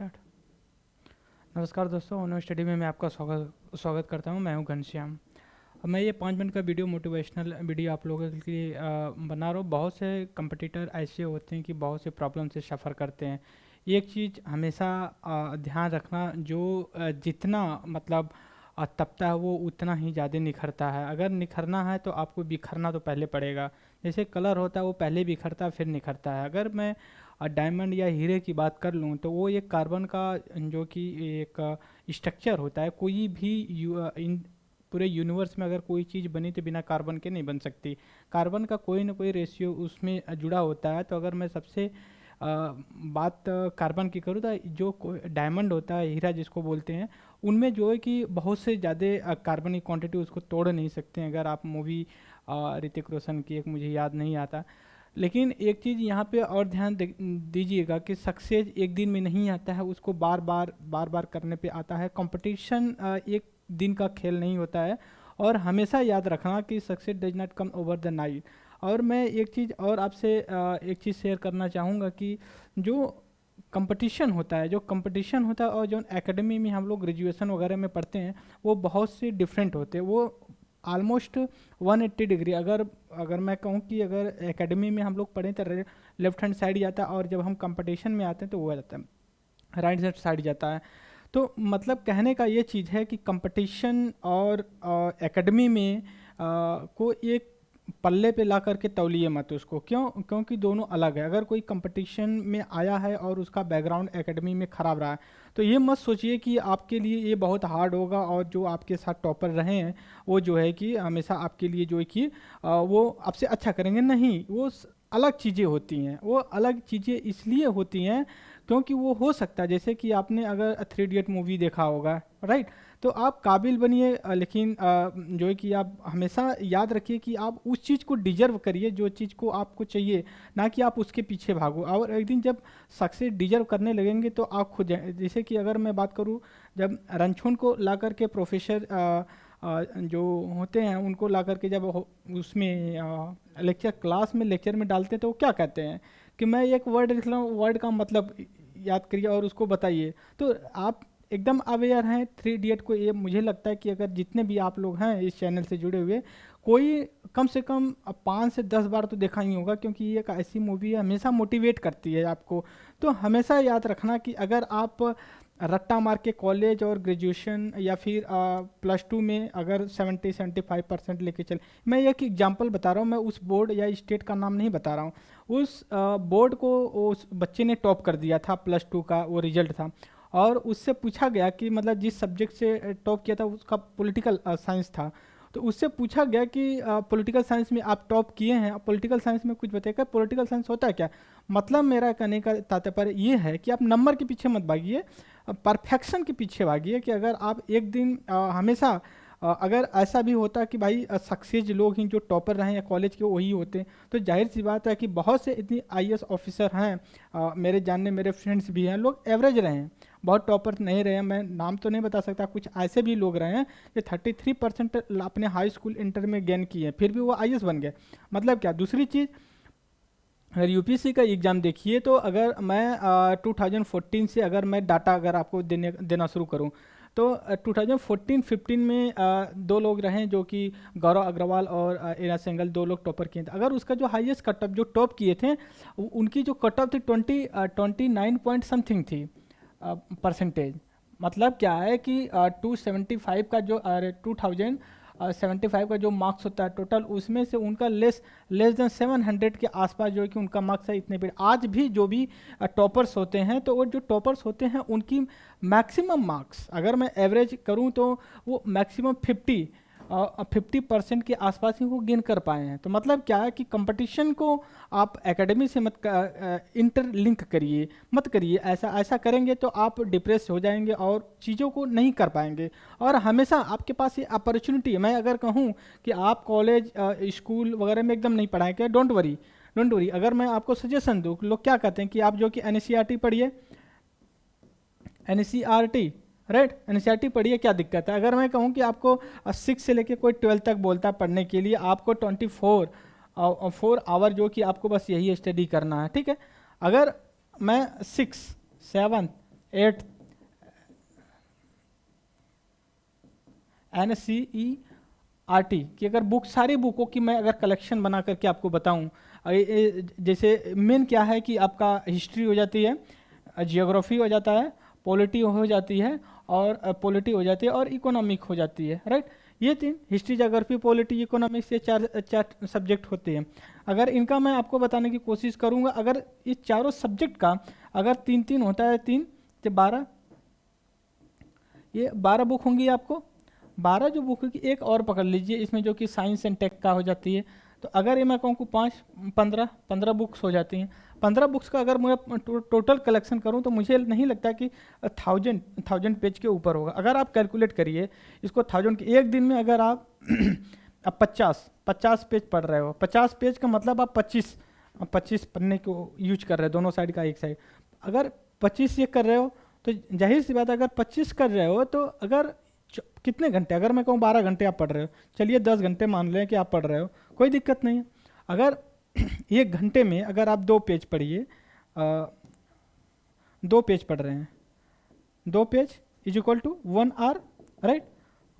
Start. नमस्कार दोस्तों, ओनो study में मैं आपका स्वागत करता हूं। मैं हूं घनश्याम। अब मैं ये 5 मिनट का वीडियो मोटिवेशनल वीडियो आप लोगों के लिए बना रहा हूँ। बहुत से कंपटीटर ऐसे होते हैं कि बहुत से प्रॉब्लम से सफ़र करते हैं। एक चीज़ हमेशा ध्यान रखना, जो जितना मतलब तपता है वो उतना ही ज़्यादा निखरता है। अगर निखरना है तो आपको बिखरना तो पहले पड़ेगा। जैसे कलर होता है वो पहले बिखरता है फिर निखरता है। अगर मैं डायमंड या हीरे की बात कर लूँ तो वो एक कार्बन का जो कि एक स्ट्रक्चर होता है। कोई भी इन पूरे यूनिवर्स में अगर कोई चीज़ बनी तो बिना कार्बन के नहीं बन सकती। कार्बन का कोई ना कोई रेशियो उसमें जुड़ा होता है। तो अगर मैं सबसे बात कार्बन की करूँ तो जो डायमंड होता है, हीरा जिसको बोलते हैं, उनमें जो है कि बहुत से ज़्यादा कार्बन की क्वांटिटी उसको तोड़ नहीं सकते हैं। अगर आप मूवी ऋतिक रोशन की एक मुझे याद नहीं आता, लेकिन एक चीज़ यहाँ पे और ध्यान दीजिएगा कि सक्सेस एक दिन में नहीं आता है, उसको बार बार करने पे आता है। कंपटीशन एक दिन का खेल नहीं होता है। और हमेशा याद रखना कि success does not come over the night. और मैं एक चीज़ और आपसे एक चीज़ शेयर करना चाहूँगा कि जो कंपटीशन होता है और जो एकेडमी में हम लोग ग्रेजुएशन वगैरह में पढ़ते हैं वो बहुत से डिफरेंट होते हैं। वो ऑलमोस्ट 180 डिग्री, अगर अगर मैं कहूँ कि अगर एकेडमी में हम लोग पढ़ें तो लेफ्ट हैंड साइड जाता है, और जब हम कंपटीशन में आते हैं तो वो आ जाता है राइट हैंड साइड जाता है। तो मतलब कहने का ये चीज़ है कि कंपटीशन और एकेडमी में को एक पल्ले पे ला करके तौलिए मत उसको। क्योंकि दोनों अलग है। अगर कोई कंपटीशन में आया है और उसका बैकग्राउंड एकेडमी में ख़राब रहा है तो ये मत सोचिए कि आपके लिए ये बहुत हार्ड होगा, और जो आपके साथ टॉपर रहे हैं वो जो है कि हमेशा आपके लिए जो है कि वो आपसे अच्छा करेंगे। नहीं, वो अलग चीज़ें होती हैं। वो अलग चीज़ें इसलिए होती हैं क्योंकि वो हो सकता है, जैसे कि आपने अगर 3 इडियट मूवी देखा होगा, राइट, तो आप काबिल बनिए, लेकिन जो है कि आप हमेशा याद रखिए कि आप उस चीज़ को डिजर्व करिए जो चीज़ को आपको चाहिए, ना कि आप उसके पीछे भागो। और एक दिन जब सक्सेस डिजर्व करने लगेंगे तो आप खुद जैसे कि अगर मैं बात करूँ, जब रणछोड़ को ला करके प्रोफेसर जो होते हैं उनको ला करके जब उसमें लेक्चर क्लास में लेक्चर में डालते हैं तो वो क्या कहते हैं कि मैं एक वर्ड लिख रहा हूँ, वर्ड का मतलब याद करिए और उसको बताइए। तो आप एकदम अवेयर हैं 3 इडियट को। ये मुझे लगता है कि अगर जितने भी आप लोग हैं इस चैनल से जुड़े हुए, कोई कम से कम 5 से 10 बार तो देखा ही होगा, क्योंकि ये एक ऐसी मूवी है हमेशा मोटिवेट करती है आपको। तो हमेशा याद रखना कि अगर आप रट्टा मार के कॉलेज और ग्रेजुएशन या फिर +2 में अगर 70-75% लेके चले, मैं एक एग्जांपल बता रहा हूँ, मैं उस बोर्ड या स्टेट का नाम नहीं बता रहा हूँ। उस बोर्ड को उस बच्चे ने टॉप कर दिया था, +2 का वो रिजल्ट था। और उससे पूछा गया कि मतलब जिस सब्जेक्ट से टॉप किया था उसका पॉलिटिकल साइंस था। तो उससे पूछा गया कि पॉलिटिकल साइंस में आप टॉप किए हैं, पॉलिटिकल साइंस में कुछ बताइएगा, पॉलिटिकल साइंस होता है क्या। मतलब मेरा कहने का तात्पर्य ये है कि आप नंबर के पीछे मत भागिए, परफेक्शन के पीछे भागिए। कि अगर आप एक दिन हमेशा अगर ऐसा भी होता कि भाई सक्सेस लोग ही जो टॉपर रहे हैं कॉलेज के वही होते, तो जाहिर सी बात है कि बहुत से इतनी आईएएस ऑफिसर हैं, मेरे जानने मेरे फ्रेंड्स भी हैं, लोग एवरेज रहे हैं, बहुत टॉपर नहीं रहे हैं। मैं नाम तो नहीं बता सकता, कुछ ऐसे भी लोग रहे हैं जो 33% अपने हाई स्कूल इंटर में गेन किए हैं, फिर भी वो आईएएस बन गए। मतलब क्या। दूसरी चीज़, अगर यूपीएससी का एग्ज़ाम देखिए तो अगर मैं 2014 से अगर मैं डाटा अगर आपको देना शुरू करूं तो 2014-15 में 2 लोग रहे जो कि गौरव अग्रवाल और इरा सेंगल, 2 लोग टॉपर किए थे। अगर उसका जो हाईएस्ट कट ऑफ जो टॉप किए थे उनकी जो कट ऑफ थी 29 पॉइंट समथिंग थी परसेंटेज। मतलब क्या है कि 275 का जो 2075 का जो मार्क्स होता है टोटल, उसमें से उनका लेस देन 700 के आसपास जो है कि उनका मार्क्स है। इतने भी आज भी जो भी टॉपर्स होते हैं तो वो जो टॉपर्स होते हैं उनकी मैक्सिमम मार्क्स अगर मैं एवरेज करूं तो वो मैक्सिमम 50% के आसपास ही वो गेन कर पाए हैं। तो मतलब क्या है कि कंपटीशन को आप एकेडमी से मत इंटरलिंक करिए, मत करिए। ऐसा करेंगे तो आप डिप्रेस हो जाएंगे और चीज़ों को नहीं कर पाएंगे। और हमेशा आपके पास ये अपॉर्चुनिटी है। मैं अगर कहूँ कि आप कॉलेज स्कूल वगैरह में एकदम नहीं पढ़ाएं क्या, डोंट वरी। अगर मैं आपको सजेशन दूँ, लोग क्या कहते हैं कि आप जो कि NCERT पढ़िए, NCERT, राइट, NCERT पढ़िए, क्या दिक्कत है। अगर मैं कहूँ कि आपको 6 से लेके कोई 12 तक बोलता है पढ़ने के लिए, आपको 4 आवर जो कि आपको बस यही स्टडी करना है, ठीक है। अगर मैं 6, 7, एट NCERT की अगर बुक, सारी बुकों की मैं अगर कलेक्शन बना करके आपको बताऊं, जैसे मेन क्या है कि आपका हिस्ट्री हो जाती है, जियोग्राफी हो जाता है, पॉलिटी हो जाती है, और पॉलिटी हो जाती है, और इकोनॉमिक हो जाती है, राइट। ये तीन, हिस्ट्री, जियोग्राफी, पॉलिटी, इकोनॉमिक्स, ये चार चार सब्जेक्ट होते हैं। अगर इनका मैं आपको बताने की कोशिश करूंगा, अगर इस चारों सब्जेक्ट का अगर 3-3 होता है, 3 से 12, ये 12 बुक होंगी आपको। 12 जो बुक की एक और पकड़ लीजिए इसमें, जो कि साइंस एंड टेक का हो जाती है, तो अगर ये मैं कहूँ कि 15 बुक्स हो जाती हैं। 15 बुक्स का अगर मैं टोटल कलेक्शन करूँ तो मुझे नहीं लगता कि 1000 पेज के ऊपर होगा। अगर आप कैलकुलेट करिए इसको 1000 के, एक दिन में अगर आप अब 50 पेज पढ़ रहे हो, 50 पेज का मतलब आप 25 पन्ने को यूज कर रहे हो, दोनों साइड का एक साइड। अगर 25 ये कर रहे हो तो जाहिर सी बात है, अगर 25 कर रहे हो तो अगर कितने घंटे, अगर मैं कहूँ 12 घंटे आप पढ़ रहे हो, चलिए 10 घंटे मान लें कि आप पढ़ रहे हो, कोई दिक्कत नहीं है। अगर 1 घंटे में अगर आप 2 पेज पढ़िए, 2 पेज पढ़ रहे हैं, 2 page is equal to 1 hour, right,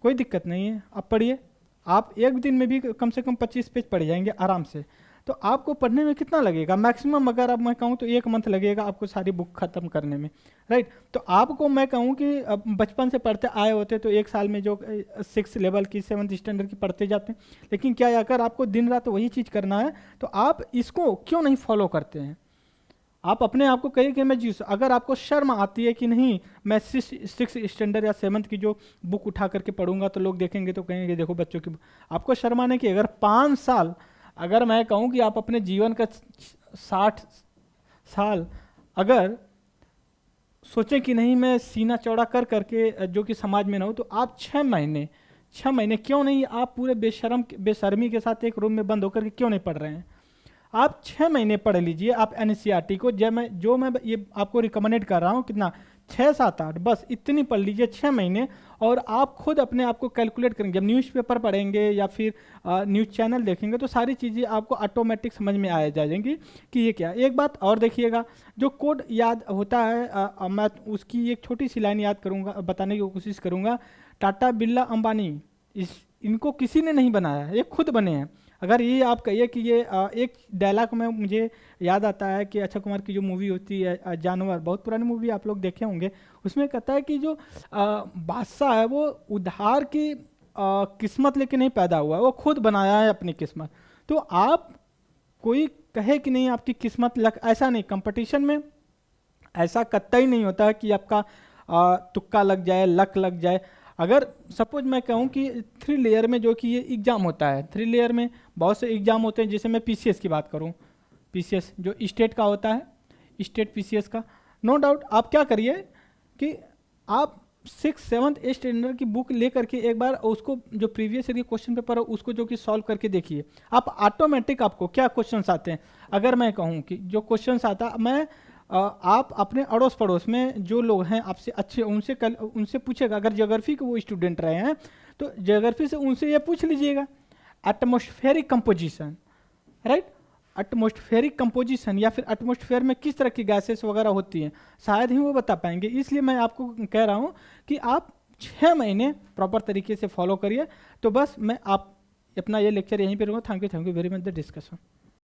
कोई दिक्कत नहीं है, आप पढ़िए। आप एक दिन में भी कम से कम 25 पेज पढ़ जाएंगे आराम से। तो आपको पढ़ने में कितना लगेगा, मैक्सिमम अगर अब मैं कहूँ तो 1 मंथ लगेगा आपको सारी बुक खत्म करने में, राइट। तो आपको मैं कहूँ कि अब बचपन से पढ़ते आए होते तो 1 साल में जो 6 लेवल की 7th स्टैंडर्ड की पढ़ते जाते हैं, लेकिन क्या अगर आपको दिन रात वही चीज़ करना है तो आप इसको क्यों नहीं फॉलो करते हैं। आप अपने आप को कहिए कि मैं जी, अगर आपको शर्म आती है कि नहीं मैं 6 स्टैंडर्ड या 7th की जो बुक उठा करके पढ़ूंगा तो लोग देखेंगे तो कहेंगे देखो बच्चों की, आपको शर्म आने की, अगर 5 साल, अगर मैं कहूँ कि आप अपने जीवन का 60 साल अगर सोचें कि नहीं मैं सीना चौड़ा कर करके जो कि समाज में ना हो, तो आप 6 महीने क्यों नहीं, आप पूरे बेशर्मी के साथ एक रूम में बंद होकर के क्यों नहीं पढ़ रहे हैं। आप 6 महीने पढ़ लीजिए आप NCERT को, जो मैं ये आपको रिकमेंडेड कर रहा हूँ, कितना 6-7-8, बस इतनी पढ़ लीजिए 6 महीने, और आप खुद अपने आप को कैलकुलेट करेंगे। जब न्यूज़पेपर पढ़ेंगे या फिर न्यूज़ चैनल देखेंगे तो सारी चीज़ें आपको ऑटोमेटिक समझ में आ जाएंगी कि ये क्या। एक बात और देखिएगा, जो कोड याद होता है, मैं उसकी एक छोटी सी लाइन याद करूँगा, बताने की कोशिश करूँगा। टाटा, बिरला, अंबानी, इनको किसी ने नहीं बनाया, ये खुद बने हैं। अगर ये आप कहिए कि ये एक डायलॉग में मुझे याद आता है कि अक्षय कुमार की जो मूवी होती है जानवर, बहुत पुरानी मूवी आप लोग देखे होंगे, उसमें कहता है कि जो बादशाह है वो उधार की किस्मत लेके नहीं पैदा हुआ है, वो खुद बनाया है अपनी किस्मत। तो आप कोई कहे कि नहीं आपकी किस्मत लक, ऐसा नहीं, कंपटीशन में ऐसा कतई नहीं होता है कि आपका तुक्का लग जाए, लक लग जाए। अगर सपोज मैं कहूँ कि 3 लेयर में जो कि ये एग्ज़ाम होता है, 3 लेयर में बहुत से एग्ज़ाम होते हैं, जैसे मैं PCS की बात करूँ, PCS जो स्टेट का होता है, स्टेट PCS का, नो डाउट आप क्या करिए कि आप 6-7 स्टैंडर्ड की बुक ले करके एक बार उसको, जो प्रीवियस ईयर क्वेश्चन पेपर है उसको जो कि सॉल्व करके देखिए, आप ऑटोमेटिक आपको क्या क्वेश्चंस आते हैं। अगर मैं कहूँ कि जो क्वेश्चंस आता, मैं आप अपने अड़ोस पड़ोस में जो लोग हैं आपसे अच्छे, उनसे पूछेगा, अगर ज्योग्राफी के वो स्टूडेंट रहे हैं तो ज्योग्राफी से उनसे ये पूछ लीजिएगा, atmospheric composition, right, atmospheric composition या फिर एटमॉस्फेयर में किस तरह की गैसेस वगैरह होती हैं, शायद ही वो बता पाएंगे। इसलिए मैं आपको कह रहा हूँ कि आप 6 महीने प्रॉपर तरीके से फॉलो करिए। तो बस मैं आप अपना ये लेक्चर यहीं पे रहूँगा। Thank you very much the discussion.